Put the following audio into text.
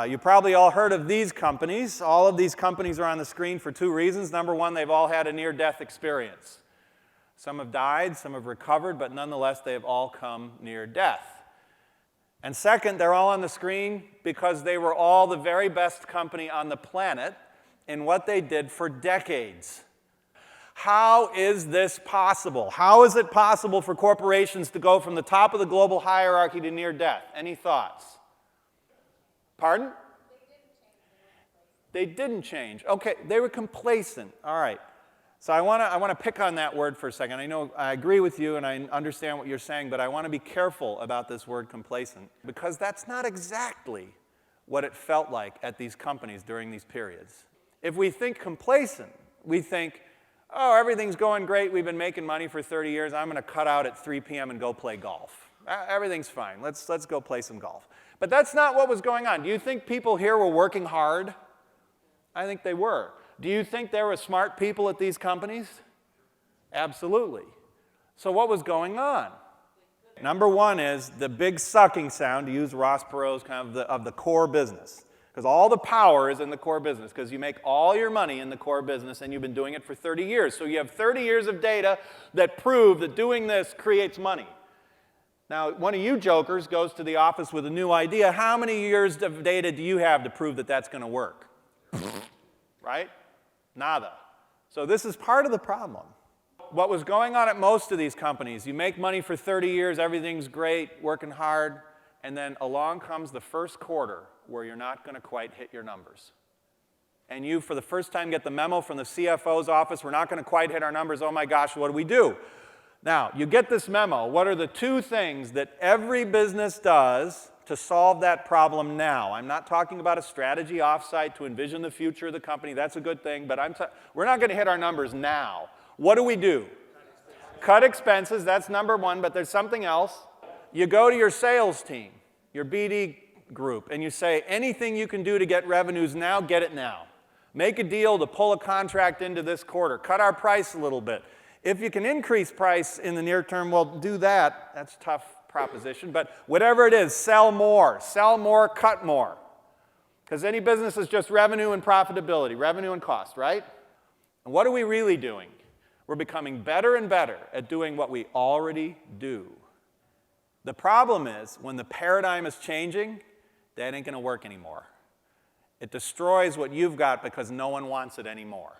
You probably all heard of these companies. All of these companies are on the screen for two reasons. Number one, they've all had a near-death experience. Some have died, some have recovered, but nonetheless, they have all come near death. And second, they're all on the screen because they were all the very best company on the planet in what they did for decades. How is this possible? How is it possible for corporations to go from the top of the global hierarchy to near death? Any thoughts? Pardon? They didn't change. Okay, they were complacent. All right. So I want to pick on that word for a second. I know I agree with you and I understand what you're saying, but I want to be careful about this word complacent because that's not exactly what it felt like at these companies during these periods. If we think complacent, we think, oh, everything's going great. We've been making money for 30 years. I'm going to cut out at 3 p.m. and go play golf. Everything's fine. Let's go play some golf. But that's not what was going on. Do you think people here were working hard? I think they were. Do you think there were smart people at these companies? Absolutely. So what was going on? Number one is the big sucking sound, to use Ross Perot's kind of the core business. Because all the power is in the core business, because you make all your money in the core business, and you've been doing it for 30 years. So you have 30 years of data that prove that doing this creates money. Now, one of you jokers goes to the office with a new idea. How many years of data do you have to prove that that's going to work? Right? Nada. So this is part of the problem. What was going on at most of these companies, you make money for 30 years, everything's great, working hard, and then along comes the first quarter where you're not going to quite hit your numbers. And you, for the first time, get the memo from the CFO's office, we're not going to quite hit our numbers, oh my gosh, what do we do? Now, you get this memo. What are the two things that every business does to solve that problem now? I'm not talking about a strategy offsite to envision the future of the company. That's a good thing, but we're not going to hit our numbers now. What do? Cut expenses, that's number one, but there's something else. You go to your sales team, your BD group, and you say, anything you can do to get revenues now, get it now. Make a deal to pull a contract into this quarter. Cut our price a little bit. If you can increase price in the near term, well, do that. That's a tough proposition, but whatever it is, sell more, cut more. Because any business is just revenue and profitability, revenue and cost, right? And what are we really doing? We're becoming better and better at doing what we already do. The problem is, when the paradigm is changing, that ain't going to work anymore. It destroys what you've got because no one wants it anymore.